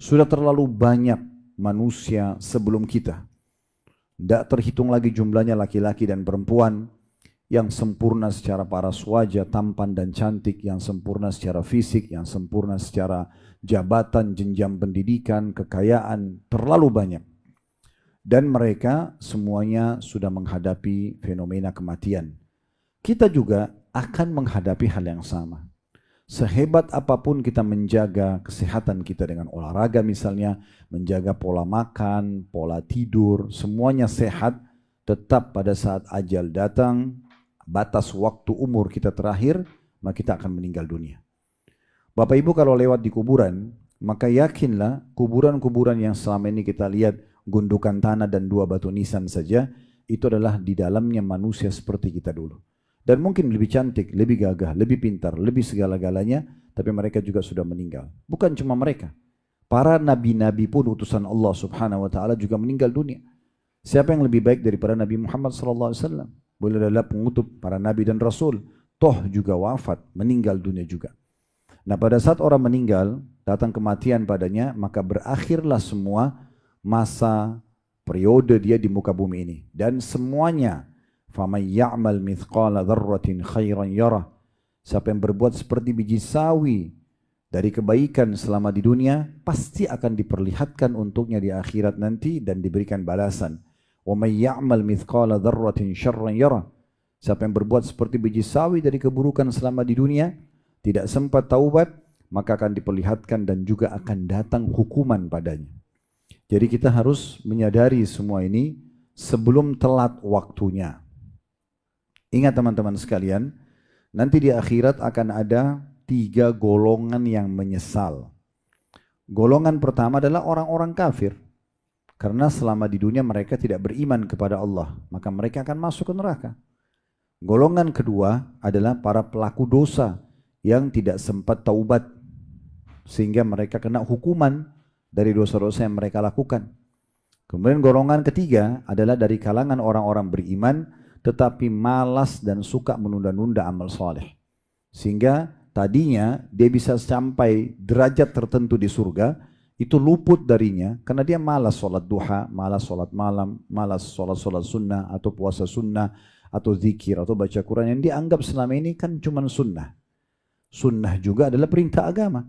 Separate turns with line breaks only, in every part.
Sudah terlalu banyak manusia sebelum kita. Tidak terhitung lagi jumlahnya laki-laki dan perempuan yang sempurna secara paras wajah, tampan dan cantik, yang sempurna secara fisik, yang sempurna secara jabatan, jenjang pendidikan, kekayaan, terlalu banyak. Dan mereka semuanya sudah menghadapi fenomena kematian. Kita juga akan menghadapi hal yang sama. Sehebat apapun kita menjaga kesehatan kita dengan olahraga misalnya, menjaga pola makan, pola tidur, semuanya sehat, tetap pada saat ajal datang, batas waktu umur kita terakhir, maka kita akan meninggal dunia. Bapak Ibu kalau lewat di kuburan, maka yakinlah kuburan-kuburan yang selama ini kita lihat gundukan tanah dan 2 batu nisan saja, itu adalah di dalamnya manusia seperti kita dulu. Dan mungkin lebih cantik, lebih gagah, lebih pintar, lebih segala-galanya, tapi mereka juga sudah meninggal. Bukan cuma mereka. Para nabi-nabi pun utusan Allah Subhanahu wa taala juga meninggal dunia. Siapa yang lebih baik daripada Nabi Muhammad sallallahu alaihi wasallam? Beliau adalah pengutup para nabi dan rasul. Toh juga wafat, meninggal dunia juga. Nah, pada saat orang meninggal, datang kematian padanya, maka berakhirlah semua masa periode dia di muka bumi ini. Dan semuanya فَمَنْ يَعْمَلْ مِثْقَالَ ذَرَّةٍ خَيْرًا يَرَهُ. Siapa yang berbuat seperti biji sawi dari kebaikan selama di dunia, pasti akan diperlihatkan untuknya di akhirat nanti dan diberikan balasan. وَمَنْ يَعْمَلْ مِثْقَالَ ذَرَّةٍ شَرًّا يَرَهُ. Siapa yang berbuat seperti biji sawi dari keburukan selama di dunia, tidak sempat taubat, maka akan diperlihatkan dan juga akan datang hukuman padanya. Jadi kita harus menyadari semua ini sebelum telat waktunya. Ingat teman-teman sekalian, nanti di akhirat akan ada 3 golongan yang menyesal. Golongan pertama adalah orang-orang kafir. Karena selama di dunia mereka tidak beriman kepada Allah, maka mereka akan masuk ke neraka. Golongan kedua adalah para pelaku dosa yang tidak sempat taubat, sehingga mereka kena hukuman dari dosa-dosa yang mereka lakukan. Kemudian golongan ketiga adalah dari kalangan orang-orang beriman, tetapi malas dan suka menunda-nunda amal soleh. Sehingga tadinya dia bisa sampai derajat tertentu di surga, itu luput darinya karena dia malas sholat duha, malas sholat malam, malas sholat sunnah atau puasa sunnah, atau zikir atau baca Quran yang dianggap selama ini kan cuma sunnah. Sunnah juga adalah perintah agama.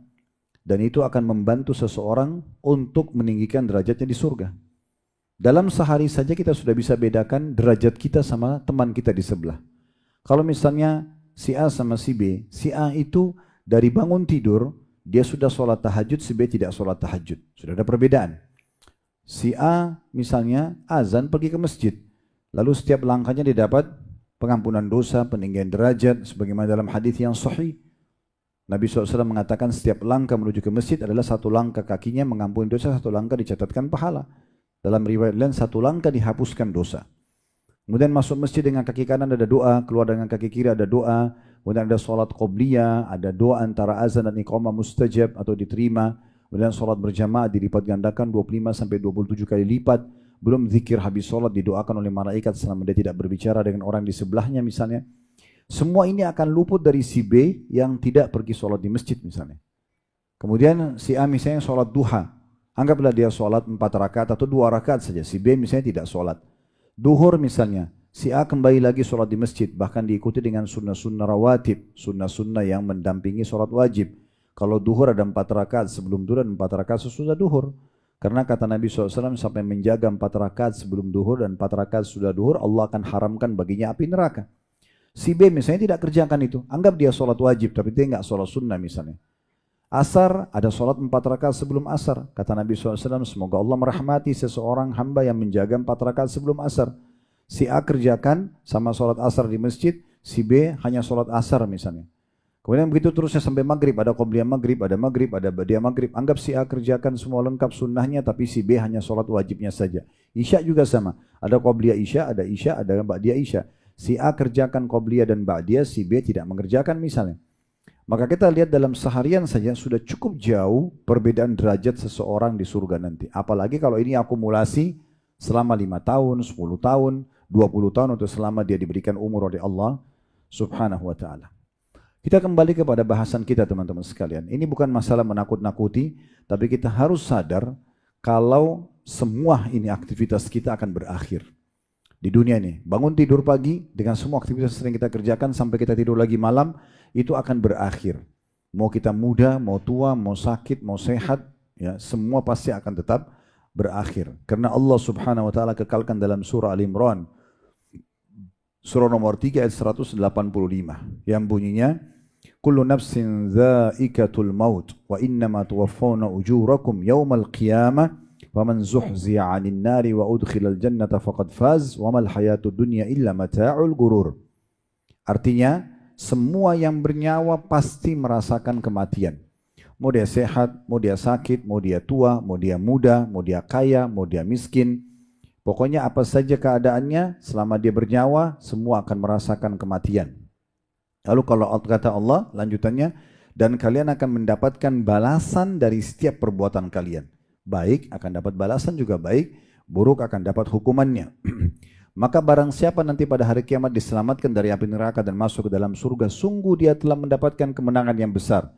Dan itu akan membantu seseorang untuk meninggikan derajatnya di surga. Dalam sehari saja kita sudah bisa bedakan derajat kita sama teman kita di sebelah. Kalau misalnya si A sama si B, si A itu dari bangun tidur, dia sudah sholat tahajud, si B tidak sholat tahajud. Sudah ada perbedaan. Si A misalnya azan pergi ke masjid, lalu setiap langkahnya dia dapat pengampunan dosa, peninggian derajat, sebagaimana dalam hadis yang sahih. Nabi SAW mengatakan setiap langkah menuju ke masjid adalah 1 langkah kakinya mengampuni dosa, 1 langkah dicatatkan pahala. Dalam riwayat lain 1 langkah dihapuskan dosa. Kemudian masuk masjid dengan kaki kanan ada doa, keluar dengan kaki kiri ada doa, kemudian ada sholat qobliyah, ada doa antara azan dan iqamah mustajab atau diterima, kemudian sholat berjamaah dilipat gandakan 25 sampai 27 kali lipat, belum zikir habis sholat didoakan oleh malaikat selama dia tidak berbicara dengan orang di sebelahnya misalnya. Semua ini akan luput dari si B yang tidak pergi sholat di masjid misalnya. Kemudian si A misalnya sholat duha, anggaplah dia sholat 4 rakaat atau 2 rakaat saja, si B misalnya tidak sholat. Duhur misalnya, si A kembali lagi sholat di masjid, bahkan diikuti dengan sunnah-sunnah rawatib, sunnah-sunnah yang mendampingi sholat wajib. Kalau duhur ada 4 rakaat sebelum duhur dan 4 rakaat sesudah duhur. Karena kata Nabi SAW, sampai menjaga 4 rakaat sebelum duhur dan 4 rakaat sudah duhur, Allah akan haramkan baginya api neraka. Si B misalnya tidak kerjakan itu, anggap dia sholat wajib, tapi dia nggak sholat sunnah misalnya. Asar, ada sholat 4 rakaat sebelum asar. Kata Nabi SAW, semoga Allah merahmati seseorang hamba yang menjaga 4 rakaat sebelum asar. Si A kerjakan sama sholat asar di masjid, si B hanya sholat asar misalnya. Kemudian begitu terusnya sampai maghrib, ada qobliyah maghrib, ada badiah maghrib. Anggap si A kerjakan semua lengkap sunnahnya, tapi si B hanya sholat wajibnya saja. Isya juga sama, ada qobliyah isya, ada badiah isya. Si A kerjakan qobliyah dan ba'diyah, si B tidak mengerjakan misalnya. Maka kita lihat dalam seharian saja sudah cukup jauh perbedaan derajat seseorang di surga nanti. Apalagi kalau ini akumulasi selama 5 tahun, 10 tahun, 20 tahun, atau selama dia diberikan umur oleh Allah Subhanahu wa ta'ala. Kita kembali kepada bahasan kita teman-teman sekalian. Ini bukan masalah menakut-nakuti, tapi kita harus sadar kalau semua ini aktivitas kita akan berakhir. Di dunia ini, bangun tidur pagi dengan semua aktivitas yang sering kita kerjakan sampai kita tidur lagi malam, itu akan berakhir. Mau kita muda, mau tua, mau sakit, mau sehat, ya, semua pasti akan tetap berakhir. Karena Allah Subhanahu wa taala kekalkan dalam surah Al-Imran, surah nomor 3 ayat 185 yang bunyinya kullu nafsin dha'iqatul maut wa innama tuwaffawna ujurakum yawmal qiyamah faman zuhziya 'anil nari wa udkhilal jannata faqad faz wa mal hayatud dunya illa mata'ul gurur. Artinya semua yang bernyawa pasti merasakan kematian. Mau dia sehat, mau dia sakit, mau dia tua, mau dia muda, mau dia kaya, mau dia miskin. Pokoknya apa saja keadaannya, selama dia bernyawa, semua akan merasakan kematian. Lalu kalau kata Allah, lanjutannya, dan kalian akan mendapatkan balasan dari setiap perbuatan kalian. Baik akan dapat balasan juga baik, buruk akan dapat hukumannya. Maka barang siapa nanti pada hari kiamat diselamatkan dari api neraka dan masuk ke dalam surga, sungguh dia telah mendapatkan kemenangan yang besar.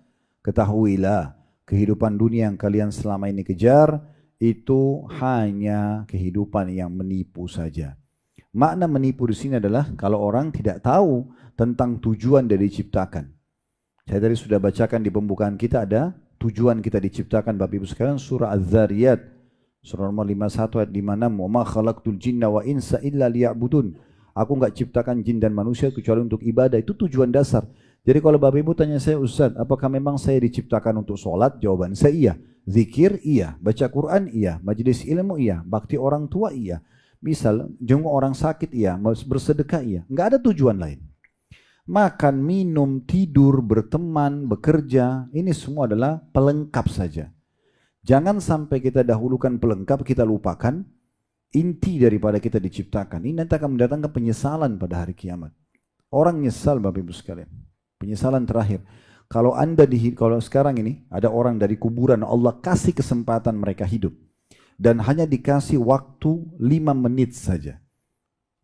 Ketahuilah, kehidupan dunia yang kalian selama ini kejar, itu hanya kehidupan yang menipu saja. Makna menipu di sini adalah kalau orang tidak tahu tentang tujuan dari diciptakan. Saya tadi sudah bacakan di pembukaan kita ada tujuan kita diciptakan Bapak Ibu sekalian, surah Az-Zariyat surah nomor 51 ayat 56, "Wa ma khalaqtul jinna wa insa illa liya'budun." Aku enggak ciptakan jin dan manusia kecuali untuk ibadah. Itu tujuan dasar. Jadi kalau Bapak Ibu tanya saya, Ustaz, apakah memang saya diciptakan untuk sholat? Jawaban saya iya. Zikir iya, baca Quran iya, majelis ilmu iya, bakti orang tua iya. Misal jenguk orang sakit iya, bersedekah iya. Enggak ada tujuan lain. Makan, minum, tidur, berteman, bekerja, ini semua adalah pelengkap saja. Jangan sampai kita dahulukan pelengkap, kita lupakan inti daripada kita diciptakan. Ini nanti akan mendatangkan penyesalan pada hari kiamat. Orang nyesal Bapak Ibu sekalian. Penyesalan terakhir. Kalau kalau sekarang ini ada orang dari kuburan, Allah kasih kesempatan mereka hidup. Dan hanya dikasih waktu 5 menit saja.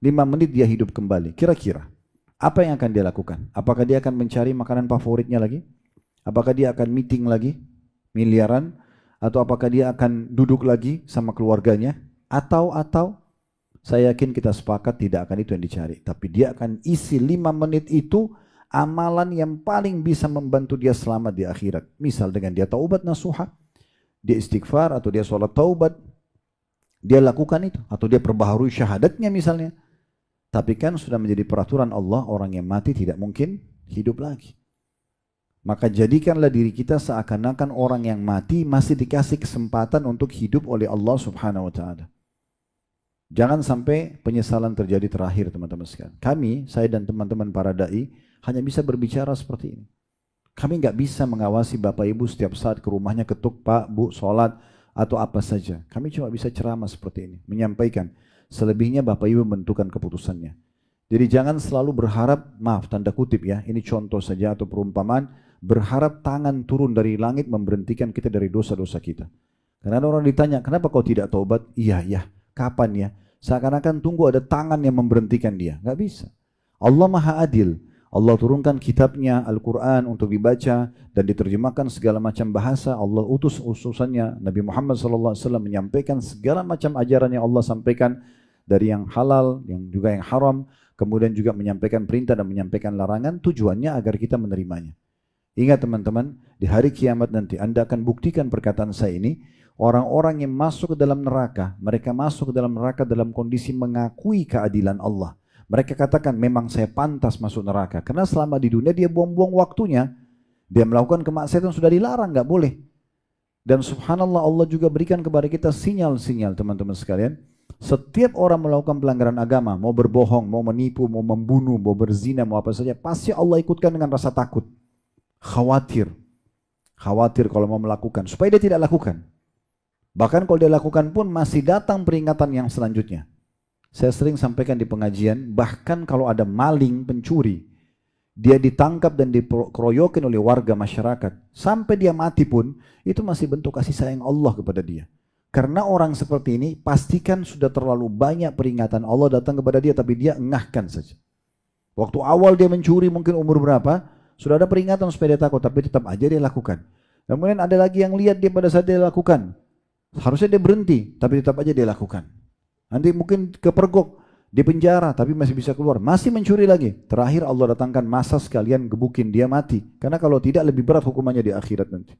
5 menit dia hidup kembali. Kira-kira apa yang akan dia lakukan? Apakah dia akan mencari makanan favoritnya lagi? Apakah dia akan meeting lagi? Miliaran? Atau apakah dia akan duduk lagi sama keluarganya? Atau saya yakin kita sepakat tidak akan itu yang dicari. Tapi dia akan isi 5 menit itu amalan yang paling bisa membantu dia selamat di akhirat. Misal dengan dia taubat nasuha, dia istighfar atau dia sholat taubat, dia lakukan itu. Atau dia perbaharui syahadatnya misalnya. Tapi kan sudah menjadi peraturan Allah, orang yang mati tidak mungkin hidup lagi. Maka jadikanlah diri kita seakan-akan orang yang mati masih dikasih kesempatan untuk hidup oleh Allah Subhanahu wa taala. Jangan sampai penyesalan terjadi terakhir teman-teman sekalian. Kami, saya dan teman-teman para dai hanya bisa berbicara seperti ini. Kami nggak bisa mengawasi Bapak Ibu setiap saat ke rumahnya ketuk, Pak, Bu, sholat atau apa saja. Kami cuma bisa ceramah seperti ini, menyampaikan. Selebihnya Bapak Ibu menentukan keputusannya. Jadi jangan selalu berharap, maaf tanda kutip ya, ini contoh saja atau perumpamaan, berharap tangan turun dari langit memberhentikan kita dari dosa-dosa kita. Karena ada orang ditanya, kenapa kau tidak taubat? Iya, kapan ya? Seakan-akan tunggu ada tangan yang memberhentikan dia. Nggak bisa. Allah Maha Adil. Allah turunkan kitabnya Al-Quran untuk dibaca dan diterjemahkan segala macam bahasa. Allah utus utusannya Nabi Muhammad SAW menyampaikan segala macam ajaran yang Allah sampaikan dari yang halal, yang juga yang haram. Kemudian juga menyampaikan perintah dan menyampaikan larangan. Tujuannya agar kita menerimanya. Ingat teman-teman, di hari kiamat nanti Anda akan buktikan perkataan saya ini. Orang-orang yang masuk ke dalam neraka, mereka masuk ke dalam neraka dalam kondisi mengakui keadilan Allah. Mereka katakan memang saya pantas masuk neraka. Karena selama di dunia dia buang-buang waktunya. Dia melakukan kemaksiatan sudah dilarang, nggak boleh. Dan subhanallah Allah juga berikan kepada kita sinyal-sinyal teman-teman sekalian. Setiap orang melakukan pelanggaran agama, mau berbohong, mau menipu, mau membunuh, mau berzina, mau apa saja. Pasti Allah ikutkan dengan rasa takut. Khawatir. Khawatir kalau mau melakukan. Supaya dia tidak lakukan. Bahkan kalau dia lakukan pun masih datang peringatan yang selanjutnya. Saya sering sampaikan di pengajian, bahkan kalau ada maling, pencuri, dia ditangkap dan dikeroyokin oleh warga masyarakat, sampai dia mati pun, itu masih bentuk kasih sayang Allah kepada dia. Karena orang seperti ini, pastikan sudah terlalu banyak peringatan Allah datang kepada dia, tapi dia engahkan saja. Waktu awal dia mencuri mungkin umur berapa, Sudah ada peringatan supaya dia takut, tapi tetap aja dia lakukan. Kemudian ada lagi yang lihat dia pada saat dia lakukan. Harusnya dia berhenti, tapi tetap aja dia lakukan. Nanti mungkin kepergok, di penjara, tapi masih bisa keluar. Masih mencuri lagi. Terakhir Allah datangkan masa sekalian gebukin dia mati. Karena kalau tidak lebih berat hukumannya di akhirat nanti.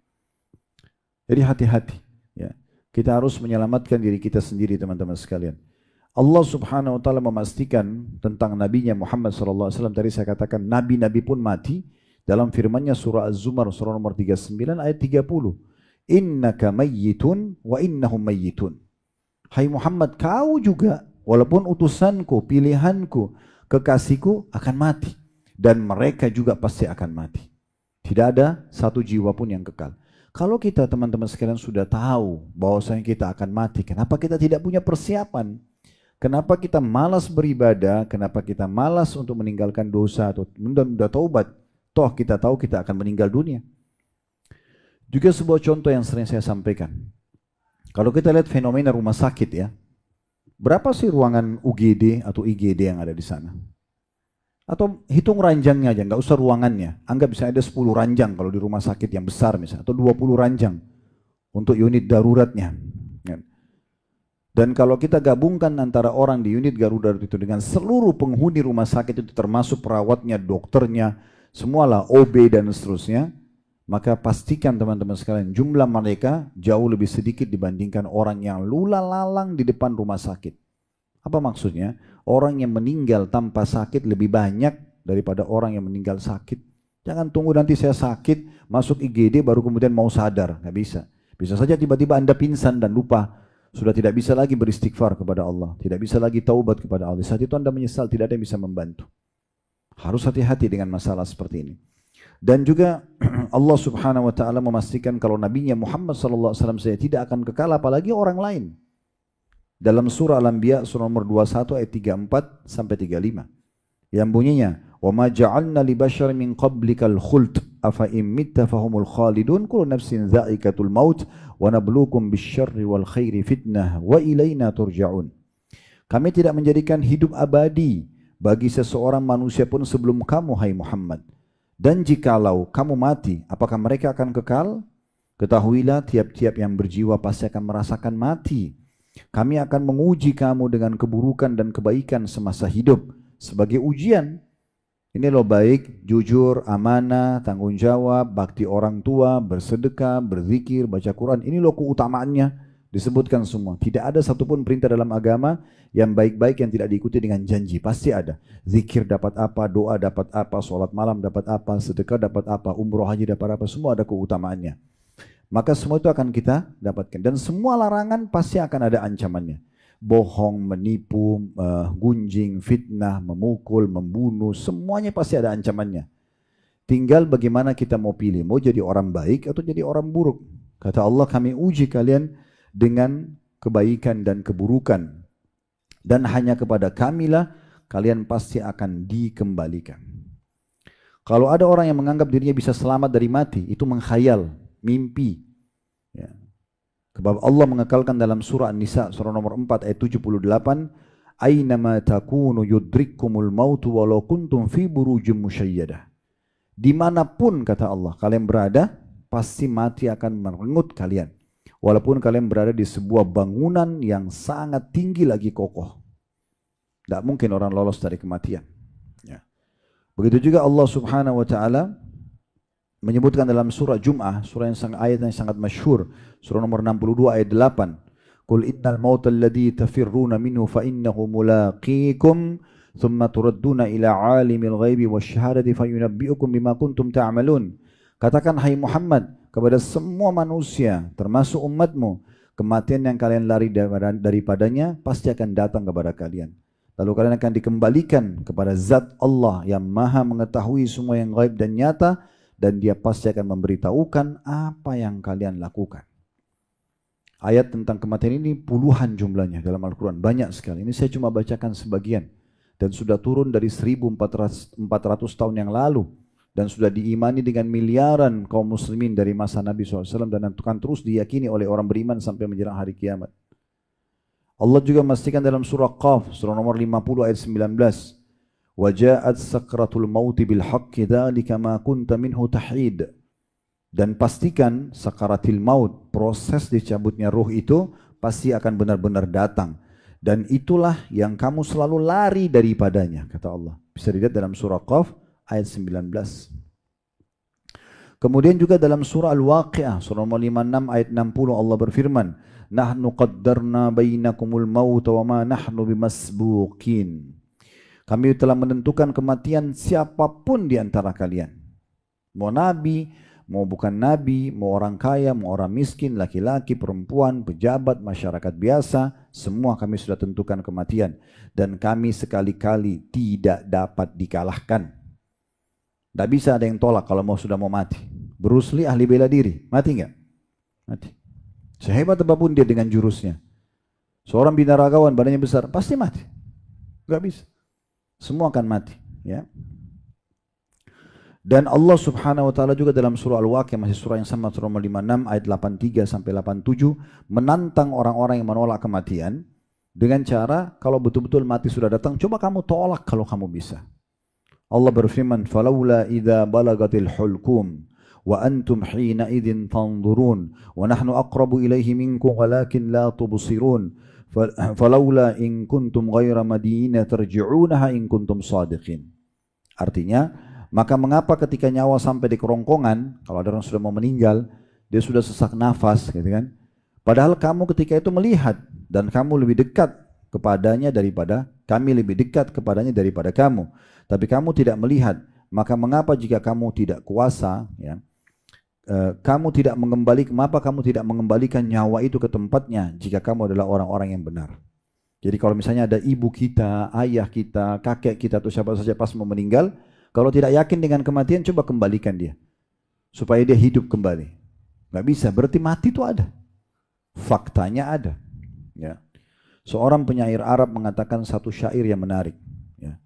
Jadi hati-hati. Ya. Kita harus menyelamatkan diri kita sendiri teman-teman sekalian. Allah subhanahu wa ta'ala memastikan tentang nabinya Muhammad sallallahu alaihi wasallam. Tadi saya katakan nabi-nabi pun mati. Dalam firmannya surah Az-Zumar surah nomor 39 ayat 30. Innaka mayyitun wa innahum mayyitun. Hai Muhammad, kau juga walaupun utusanku, pilihanku, kekasihku akan mati. Dan mereka juga pasti akan mati. Tidak ada satu jiwa pun yang kekal. Kalau kita teman-teman sekalian sudah tahu bahwasanya kita akan mati, kenapa kita tidak punya persiapan? Kenapa kita malas beribadah? Kenapa kita malas untuk meninggalkan dosa atau menunda taubat? Toh kita tahu kita akan meninggal dunia. Juga sebuah contoh yang sering saya sampaikan. Kalau kita lihat fenomena rumah sakit ya, berapa sih ruangan UGD atau IGD yang ada di sana? Atau hitung ranjangnya aja, nggak usah ruangannya. Anggap bisa ada 10 ranjang kalau di rumah sakit yang besar misalnya, atau 20 ranjang untuk unit daruratnya. Dan kalau kita gabungkan antara orang di unit darurat itu dengan seluruh penghuni rumah sakit itu termasuk perawatnya, dokternya, semualah OB dan seterusnya, maka pastikan teman-teman sekalian jumlah mereka jauh lebih sedikit dibandingkan orang yang lula-lalang di depan rumah sakit. Apa maksudnya? Orang yang meninggal tanpa sakit lebih banyak daripada orang yang meninggal sakit. Jangan tunggu nanti saya sakit, masuk IGD baru kemudian mau sadar. Nggak bisa. Bisa saja tiba-tiba Anda pingsan dan lupa. Sudah tidak bisa lagi beristighfar kepada Allah. Tidak bisa lagi taubat kepada Allah. Saat itu Anda menyesal, tidak ada yang bisa membantu. Harus hati-hati dengan masalah seperti ini. Dan juga Allah subhanahu wa ta'ala memastikan kalau nabinya Muhammad sallallahu alaihi wasallam saya tidak akan kekal apalagi orang lain. Dalam surah Al-Anbiya surah nomor 21 ayat 34 sampai 35. Yang bunyinya, "Wa ma ja'alna li basyarin min qablikal khuld afa in mitta fahumul khalidun kullu nafsin dha'iqatul maut wa nabluukum bisyarri wal khairi fitnah wa ilaina turja'un." Kami tidak menjadikan hidup abadi bagi seseorang manusia pun sebelum kamu hai Muhammad. Dan jikalau kamu mati, apakah mereka akan kekal? Ketahuilah tiap-tiap yang berjiwa pasti akan merasakan mati. Kami akan menguji kamu dengan keburukan dan kebaikan semasa hidup sebagai ujian. Ini loh baik, jujur, amanah, tanggung jawab, bakti orang tua, bersedekah, berzikir, baca Quran. Ini loh keutamaannya. Disebutkan semua. Tidak ada satupun perintah dalam agama yang baik-baik yang tidak diikuti dengan janji. Pasti ada. Zikir dapat apa, doa dapat apa, sholat malam dapat apa, sedekah dapat apa, umroh haji dapat apa. Semua ada keutamaannya. Maka semua itu akan kita dapatkan. Dan semua larangan pasti akan ada ancamannya. Bohong, menipu, gunjing, fitnah, memukul, membunuh. Semuanya pasti ada ancamannya. Tinggal bagaimana kita mau pilih. Mau jadi orang baik atau jadi orang buruk. Kata Allah, kami uji kalian dengan kebaikan dan keburukan. Dan hanya kepada kamilah kalian pasti akan dikembalikan. Kalau ada orang yang menganggap dirinya bisa selamat dari mati, itu mengkhayal, mimpi. Ya. Sebab Allah mengekalkan dalam surah An-Nisa, surah nomor 4 ayat 78, "Aynama takunu yudrikkumul mautu walau kuntum fi burujim musyayyadah." Dimanapun kata Allah, kalian berada, pasti mati akan merenggut kalian. Walaupun kalian berada di sebuah bangunan yang sangat tinggi lagi kokoh. Tidak mungkin orang lolos dari kematian. Ya. Begitu juga Allah subhanahu wa ta'ala menyebutkan dalam surah Jum'ah, surah ayat yang sangat masyhur, surah nomor 62 ayat 8. Qul innal mauta alladhi tafirruna minhu fa innahu mulaqikum thumma turadduna ila alimil ghaibi wasyahadati fayunabbi'ukum bima kuntum ta'malun. Katakan hai Muhammad kepada semua manusia termasuk umatmu, kematian yang kalian lari daripadanya pasti akan datang kepada kalian. Lalu kalian akan dikembalikan kepada zat Allah yang maha mengetahui semua yang gaib dan nyata, dan dia pasti akan memberitahukan apa yang kalian lakukan. Ayat tentang kematian ini puluhan jumlahnya dalam Al-Quran, banyak sekali. Ini saya cuma bacakan sebagian. Dan sudah turun dari 1400 tahun yang lalu. Dan sudah diimani dengan miliaran kaum muslimin dari masa Nabi SAW. Dan akan terus diyakini oleh orang beriman sampai menjelang hari kiamat. Allah juga memastikan dalam surah Qaf, surah nomor 50 ayat 19. Waja'at sakratul mauti bil haqqi dzalika ma kunta minhu tahid. Dan pastikan sakaratil maut, proses dicabutnya ruh itu pasti akan benar-benar datang. Dan itulah yang kamu selalu lari daripadanya, kata Allah. Bisa dilihat dalam surah Qaf ayat 19. Kemudian juga dalam surah Al-Waqi'ah, surah 56 ayat 60 Allah berfirman, Nahnu qaddarna bainakumul maut wa ma nahnu bimasbuqin. Kami telah menentukan kematian siapapun di antara kalian. Mau nabi, mau bukan nabi, mau orang kaya, mau orang miskin, laki-laki, perempuan, pejabat, masyarakat biasa, semua kami sudah tentukan kematian. Dan kami sekali-kali tidak dapat dikalahkan. Tidak bisa ada yang tolak kalau sudah mau mati. Bruce Lee ahli bela diri, mati enggak? Mati. Sehebat apapun dia dengan jurusnya. Seorang binaragawan badannya besar, pasti mati. Enggak bisa. Semua akan mati, ya. Dan Allah Subhanahu wa taala juga dalam surah Al-Waqiah, masih surah yang sama, surah 56 ayat 83 sampai 87, menantang orang-orang yang menolak kematian dengan cara kalau betul-betul mati sudah datang, coba kamu tolak kalau kamu bisa. Allah berfirman, "Falaula idza balagatil hulqum wa antum hina idzin tanzurun wa nahnu aqrabu ilaihi minkum walakin la tubsirun." Falaula in kuntum ghaira madina tarji'unaha in kuntum sadiqin. Artinya, maka mengapa ketika nyawa sampai di kerongkongan, kalau ada orang sudah mau meninggal, dia sudah sesak nafas, gitu kan? Padahal kamu ketika itu melihat dan kamu lebih dekat kepadanya daripada kami lebih dekat kepadanya daripada kamu. Tapi kamu tidak melihat, maka mengapa jika kamu tidak kuasa, ya? Mengapa kamu tidak mengembalikan nyawa itu ke tempatnya jika kamu adalah orang-orang yang benar. Jadi kalau misalnya ada ibu kita, ayah kita, kakek kita atau siapa saja pas mau meninggal, kalau tidak yakin dengan kematian, coba kembalikan dia supaya dia hidup kembali. Nggak bisa, berarti mati itu ada, faktanya ada, ya. Seorang penyair Arab mengatakan satu syair yang menarik, ya.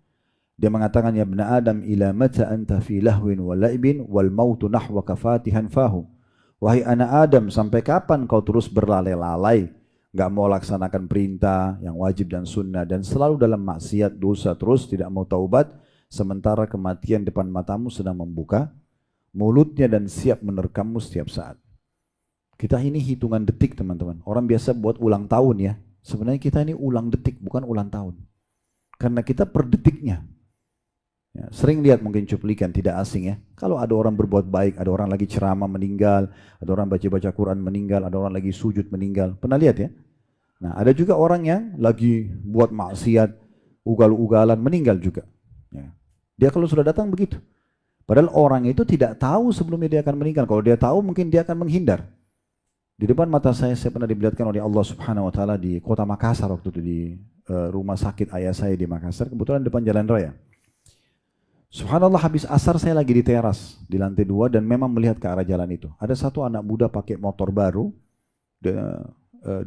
Dia mengatakan, ya ibna Adam, ila mata anta fi lahwin wa laibin wal mautu nahwaka fatihan fahu. Wahai anak Adam, sampai kapan kau terus berlalai-lalai, nggak mau laksanakan perintah yang wajib dan sunnah, dan selalu dalam maksiat, dosa terus, tidak mau taubat, sementara kematian depan matamu sedang membuka mulutnya dan siap menerkammu setiap saat. Kita ini hitungan detik, teman-teman. Orang biasa buat ulang tahun, ya. Sebenarnya kita ini ulang detik, bukan ulang tahun. Karena kita per detiknya. Ya, sering lihat mungkin cuplikan, tidak asing, ya. Kalau ada orang berbuat baik, ada orang lagi ceramah meninggal, ada orang baca-baca Quran meninggal, ada orang lagi sujud meninggal. Pernah lihat, ya? Nah, ada juga orang yang lagi buat maksiat, ugal-ugalan meninggal juga. Ya. Dia kalau sudah datang begitu. Padahal orang itu tidak tahu sebelumnya dia akan meninggal. Kalau dia tahu mungkin dia akan menghindar. Di depan mata saya pernah diperlihatkan oleh Allah Subhanahu wa taala di kota Makassar waktu itu, di rumah sakit ayah saya di Makassar, kebetulan depan jalan raya. Subhanallah, habis asar saya lagi di teras di lantai 2 dan memang melihat ke arah jalan itu. Ada satu anak muda pakai motor baru,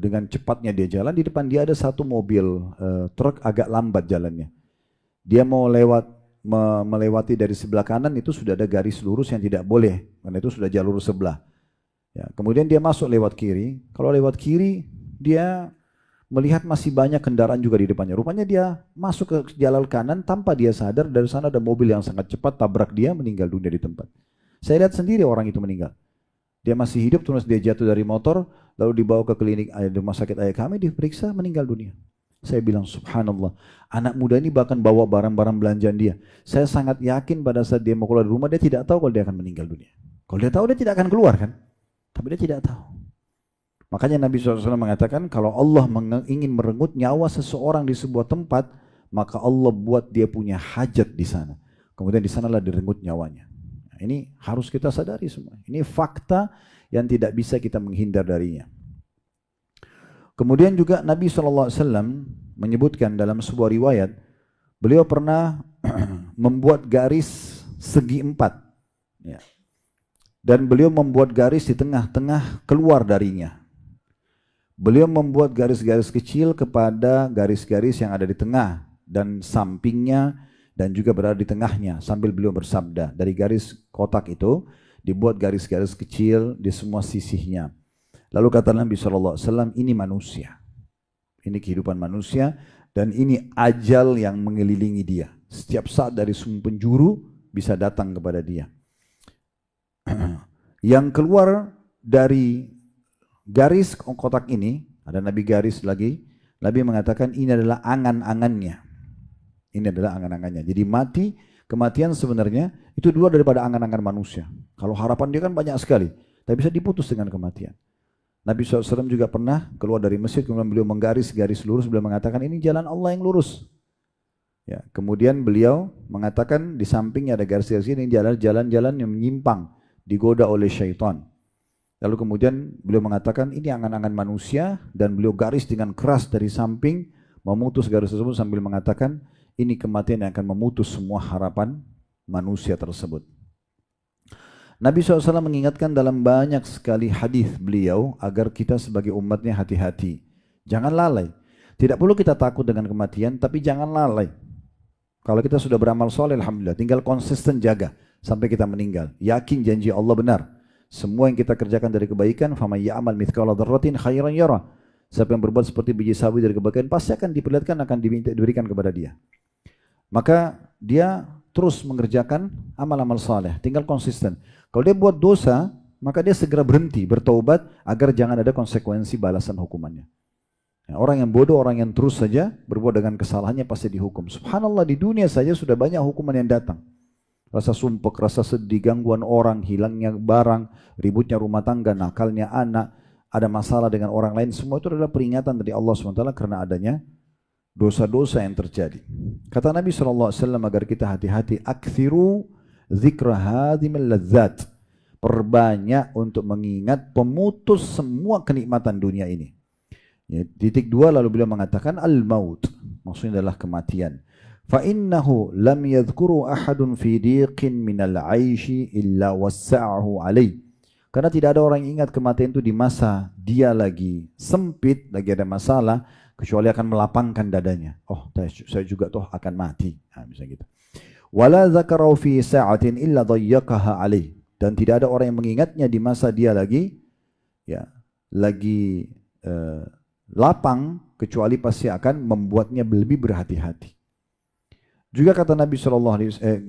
dengan cepatnya dia jalan, di depan dia ada satu mobil truk agak lambat jalannya. Dia mau melewati dari sebelah kanan, itu sudah ada garis lurus yang tidak boleh, karena itu sudah jalur sebelah. Ya, kemudian dia masuk lewat kiri. Kalau lewat kiri, dia melihat masih banyak kendaraan juga di depannya. Rupanya dia masuk ke jalan kanan tanpa dia sadar, dari sana ada mobil yang sangat cepat tabrak dia, meninggal dunia di tempat. Saya lihat sendiri orang itu meninggal. Dia masih hidup, terus dia jatuh dari motor, lalu dibawa ke klinik rumah sakit ayah kami, diperiksa, meninggal dunia. Saya bilang, subhanallah, anak muda ini bahkan bawa barang-barang belanjaan dia. Saya sangat yakin pada saat dia mau keluar dari rumah, dia tidak tahu kalau dia akan meninggal dunia. Kalau dia tahu, dia tidak akan keluar, kan? Tapi dia tidak tahu. Makanya Nabi SAW mengatakan, kalau Allah ingin merenggut nyawa seseorang di sebuah tempat, maka Allah buat dia punya hajat di sana. Kemudian di sanalah direnggut nyawanya. Nah, ini harus kita sadari semua. Ini fakta yang tidak bisa kita menghindar darinya. Kemudian juga Nabi SAW menyebutkan dalam sebuah riwayat, beliau pernah membuat garis segi 4. Ya. Dan beliau membuat garis di tengah-tengah keluar darinya. Beliau membuat garis-garis kecil kepada garis-garis yang ada di tengah dan sampingnya dan juga berada di tengahnya, sambil beliau bersabda, dari garis kotak itu dibuat garis-garis kecil di semua sisinya. Lalu kata Nabi SAW, ini manusia, ini kehidupan manusia, dan ini ajal yang mengelilingi dia. Setiap saat dari semua penjuru bisa datang kepada dia. Yang keluar dari garis kotak ini, ada Nabi garis lagi, Nabi mengatakan ini adalah angan-angannya. Ini adalah angan-angannya. Jadi kematian sebenarnya itu luar daripada angan-angan manusia. Kalau harapan dia kan banyak sekali, tapi bisa diputus dengan kematian. Nabi SAW juga pernah keluar dari masjid, kemudian beliau menggaris garis lurus, beliau mengatakan ini jalan Allah yang lurus. Ya, kemudian beliau mengatakan di sampingnya ada garis-garis ini jalan-jalan yang menyimpang, digoda oleh syaitan. Lalu kemudian beliau mengatakan ini angan-angan manusia, dan beliau garis dengan keras dari samping, memutus garis tersebut sambil mengatakan ini kematian yang akan memutus semua harapan manusia tersebut. Nabi SAW mengingatkan dalam banyak sekali hadis beliau agar kita sebagai umatnya hati-hati. Jangan lalai. Tidak perlu kita takut dengan kematian, tapi jangan lalai. Kalau kita sudah beramal soleh, alhamdulillah, tinggal konsisten jaga sampai kita meninggal. Yakin janji Allah benar. Semua yang kita kerjakan dari kebaikan, faman ya'mal mithqala dzarratin khairan yara. Siapa yang berbuat seperti biji sawi dari kebaikan, pasti akan diperlihatkan, akan diberikan kepada dia. Maka dia terus mengerjakan amal-amal saleh, tinggal konsisten. Kalau dia buat dosa, maka dia segera berhenti, bertaubat agar jangan ada konsekuensi balasan hukumannya. Ya, orang yang bodoh, orang yang terus saja berbuat dengan kesalahannya pasti dihukum. Subhanallah, di dunia saja sudah banyak hukuman yang datang. Rasa sumpek, rasa sedih, gangguan orang, hilangnya barang, ributnya rumah tangga, nakalnya anak, ada masalah dengan orang lain, semua itu adalah peringatan dari Allah SWT karena adanya dosa-dosa yang terjadi. Kata Nabi SAW agar kita hati-hati, akthiru dzikra hadhimil ladzat. Perbanyak untuk mengingat pemutus semua kenikmatan dunia ini. Ya, titik 2 lalu beliau mengatakan al-maut, maksudnya adalah kematian. Fa innahu lam yadhkuru ahadun fi diqin minal 'aishi illa wassa'ahu alaihi. Karena tidak ada orang yang ingat kematian itu di masa dia lagi sempit, lagi ada masalah, kecuali akan melapangkan dadanya. Oh, saya juga toh akan mati. Nah, misalnya gitu. Wala dzakarahu fi sa'atin illa dhayyaqaha alaihi. Dan tidak ada orang yang mengingatnya di masa dia lagi lapang, kecuali pasti akan membuatnya lebih berhati-hati. Juga kata Nabi SAW,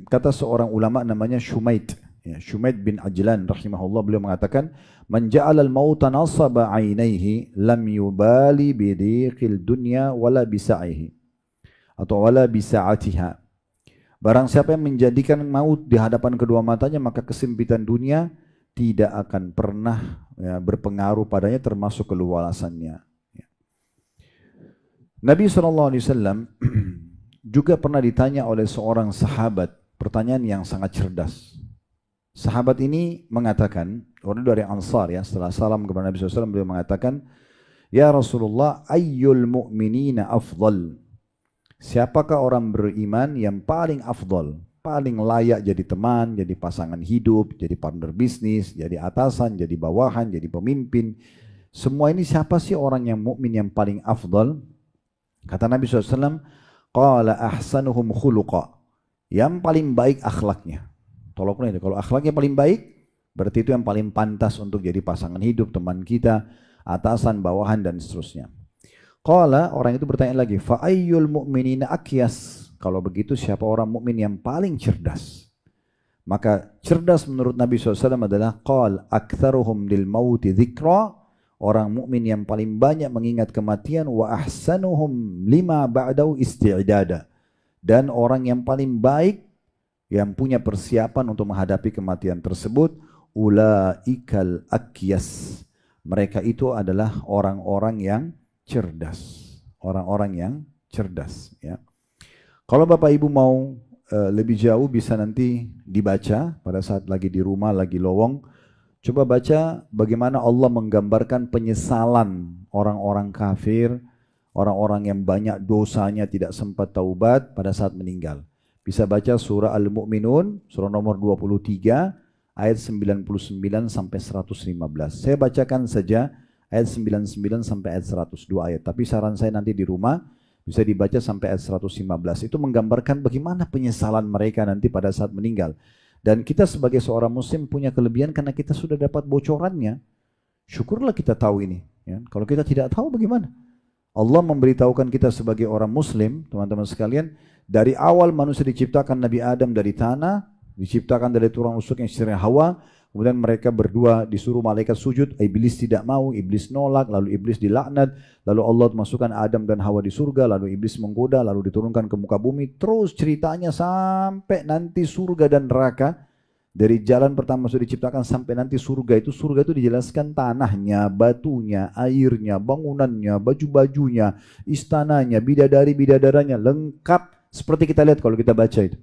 kata seorang ulama namanya Shumait, Shumait bin Ajlan rahimahullah, beliau mengatakan, man ja'alal mauta nasaba 'ainaihi lam yubali bidiqil dunya wala bisa'ihi atau wala bisa'atiha. Barang siapa yang menjadikan maut di hadapan kedua matanya, maka kesempitan dunia tidak akan pernah berpengaruh padanya, termasuk keluasannya. Nabi SAW juga pernah ditanya oleh seorang sahabat pertanyaan yang sangat cerdas. Sahabat ini mengatakan, orang dari Ansar ya, setelah salam kepada Nabi SAW, beliau mengatakan, ya Rasulullah, ayyul mu'minina afdal. Siapakah orang beriman yang paling afdal, paling layak jadi teman, jadi pasangan hidup, jadi partner bisnis, jadi atasan, jadi bawahan, jadi pemimpin. Semua ini siapa sih orang yang mukmin yang paling afdal? Kata Nabi SAW, qala ahsanuhum khuluqa, yang paling baik akhlaknya. Tolong ini, kalau akhlaknya paling baik, berarti itu yang paling pantas untuk jadi pasangan hidup, teman kita, atasan, bawahan, dan seterusnya. Qala, orang itu bertanya lagi, fa ayyul mu'minina akyas. Kalau begitu siapa orang mukmin yang paling cerdas? Maka cerdas menurut Nabi SAW adalah qal aktsaruhum lil mauti dzikra, orang mukmin yang paling banyak mengingat kematian, wa ahsanuhum lima ba'dahu isti'dada, dan orang yang paling baik yang punya persiapan untuk menghadapi kematian tersebut, ulaikal akyas, mereka itu adalah orang-orang yang cerdas, orang-orang yang cerdas ya. Kalau Bapak Ibu mau lebih jauh, bisa nanti dibaca pada saat lagi di rumah, lagi lowong. Coba baca bagaimana Allah menggambarkan penyesalan orang-orang kafir, orang-orang yang banyak dosanya tidak sempat taubat pada saat meninggal. Bisa baca surah Al-Mu'minun, surah nomor 23, ayat 99 sampai 115. Saya bacakan saja ayat 99 sampai ayat 100, 2 ayat. Tapi saran saya nanti di rumah bisa dibaca sampai ayat 115. Itu menggambarkan bagaimana penyesalan mereka nanti pada saat meninggal. Dan kita sebagai seorang muslim punya kelebihan karena kita sudah dapat bocorannya. Syukurlah kita tahu ini. Ya. Kalau kita tidak tahu bagaimana? Allah memberitahukan kita sebagai orang muslim, teman-teman sekalian, dari awal manusia diciptakan Nabi Adam dari tanah, diciptakan dari tulang rusuk yang istrinya Hawa, kemudian mereka berdua disuruh malaikat sujud, iblis tidak mau, iblis nolak, lalu iblis dilaknat, lalu Allah masukkan Adam dan Hawa di surga, lalu iblis menggoda, lalu diturunkan ke muka bumi, terus ceritanya sampai nanti surga dan neraka. Dari jalan pertama sudah diciptakan sampai nanti surga itu dijelaskan tanahnya, batunya, airnya, bangunannya, baju-bajunya, istananya, bidadari-bidadaranya, lengkap seperti kita lihat kalau kita baca itu.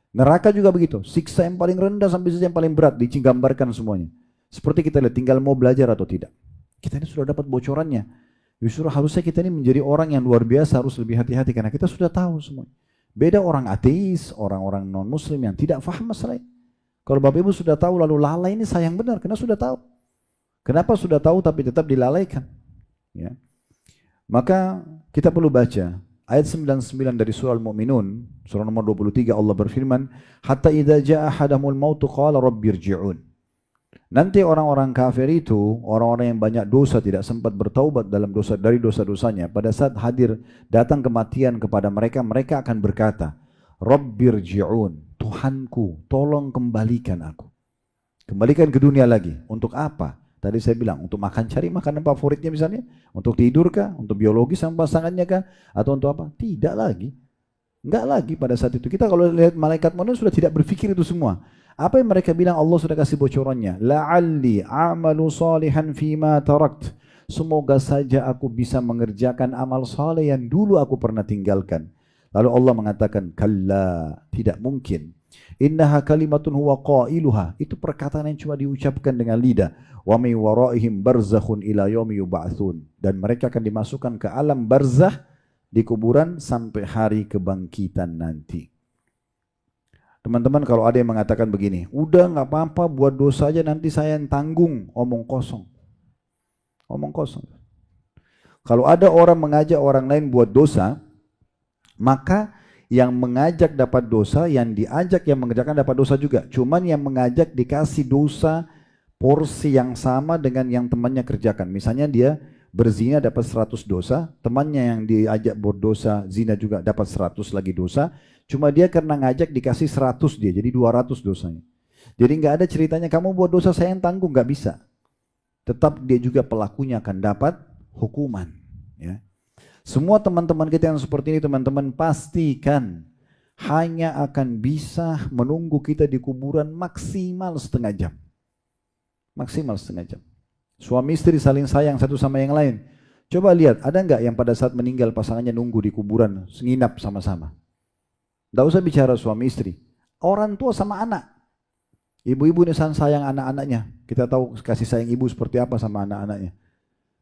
Neraka juga begitu, siksa yang paling rendah sampai siksa yang paling berat digambarkan semuanya. Seperti kita lihat, tinggal mau belajar atau tidak. Kita ini sudah dapat bocorannya. Justru harusnya kita ini menjadi orang yang luar biasa, harus lebih hati-hati karena kita sudah tahu semua. Beda orang ateis, orang-orang non-muslim yang tidak paham masalah ini. Kalau Bapak Ibu sudah tahu lalu lalai, ini sayang benar karena sudah tahu. Kenapa sudah tahu tapi tetap dilalaikan? Ya. Maka kita perlu baca ayat 99 dari surah Al-Mu'minun, surah nomor 23, Allah berfirman, "Hatta idza jaa ahadahumul mautu qala rabbirji'un." Nanti orang-orang kafir itu, orang-orang yang banyak dosa tidak sempat bertaubat dari dosa-dosanya, pada saat hadir datang kematian kepada mereka, mereka akan berkata, "Rabbirji'un." Tuhanku, tolong kembalikan aku. Kembalikan ke dunia lagi. Untuk apa? Tadi saya bilang, untuk makan, cari makanan favoritnya misalnya. Untuk tidur kah? Untuk biologi sama pasangannya kah? Atau untuk apa? Tidak lagi. Enggak lagi pada saat itu. Kita kalau lihat malaikat manusia sudah tidak berpikir itu semua. Apa yang mereka bilang Allah sudah kasih bocorannya. La'alli a'malu salihan fima tarakt. Semoga saja aku bisa mengerjakan amal saleh yang dulu aku pernah tinggalkan. Lalu Allah mengatakan, kalla, tidak mungkin. Innaha kalimatun huwa qailuha. Itu perkataan yang cuma diucapkan dengan lidah. Wa min waraihim barzakhun ila yaumi yub'atsun. Dan mereka akan dimasukkan ke alam barzakh di kuburan sampai hari kebangkitan nanti. Teman-teman, kalau ada yang mengatakan begini, udah nggak apa-apa buat dosa aja nanti saya yang tanggung, omong kosong. Omong kosong. Kalau ada orang mengajak orang lain buat dosa, maka yang mengajak dapat dosa, yang diajak yang mengerjakan dapat dosa juga. Cuman yang mengajak dikasih dosa porsi yang sama dengan yang temannya kerjakan. Misalnya dia berzina dapat 100 dosa, temannya yang diajak berdosa zina juga dapat 100 lagi dosa. Cuma dia karena ngajak dikasih 100 dia, jadi 200 dosanya. Jadi nggak ada ceritanya kamu buat dosa saya yang tanggung, nggak bisa. Tetap dia juga pelakunya akan dapat hukuman. Ya. Semua teman-teman kita yang seperti ini, teman-teman pastikan hanya akan bisa menunggu kita di kuburan maksimal setengah jam. Maksimal setengah jam. Suami istri saling sayang satu sama yang lain. Coba lihat, ada nggak yang pada saat meninggal pasangannya nunggu di kuburan, nginap sama-sama? Nggak usah bicara suami istri. Orang tua sama anak. Ibu-ibu ini sayang anak-anaknya. Kita tahu kasih sayang ibu seperti apa sama anak-anaknya.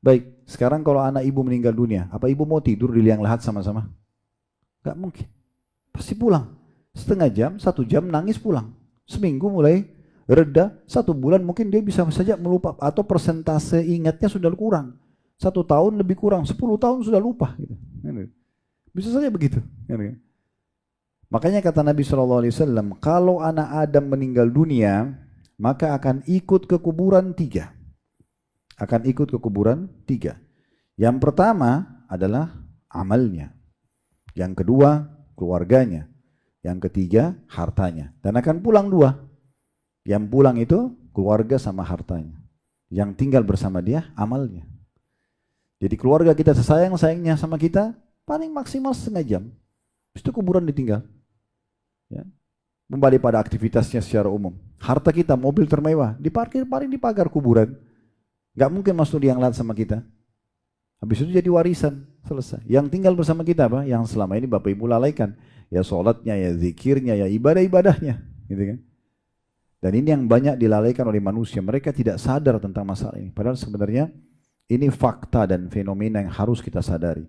Baik, sekarang kalau anak ibu meninggal dunia, apa ibu mau tidur di liang lahat sama-sama? Gak mungkin. Pasti pulang. Setengah jam, 1 jam nangis pulang. Seminggu mulai reda, 1 bulan mungkin dia bisa saja melupa. Atau persentase ingatnya sudah kurang. 1 tahun lebih kurang, 10 tahun sudah lupa. Bisa saja begitu. Makanya kata Nabi SAW, kalau anak Adam meninggal dunia, maka akan ikut ke kuburan 3. Akan ikut ke kuburan 3. Yang pertama adalah amalnya. Yang kedua keluarganya. Yang ketiga hartanya. Dan akan pulang 2. Yang pulang itu keluarga sama hartanya. Yang tinggal bersama dia amalnya. Jadi keluarga kita sesayang-sayangnya sama kita paling maksimal setengah jam. Habis itu kuburan ditinggal. Ya. Kembali pada aktivitasnya secara umum. Harta kita, mobil termewah, diparkir paling di pagar kuburan. Gak mungkin masuk liang lahat sama kita. Habis itu jadi warisan, selesai. Yang tinggal bersama kita apa? Yang selama ini Bapak Ibu lalaikan. Ya sholatnya, ya zikirnya, ya ibadah-ibadahnya. Gitu kan? Dan ini yang banyak dilalaikan oleh manusia. Mereka tidak sadar tentang masalah ini. Padahal sebenarnya ini fakta dan fenomena yang harus kita sadari.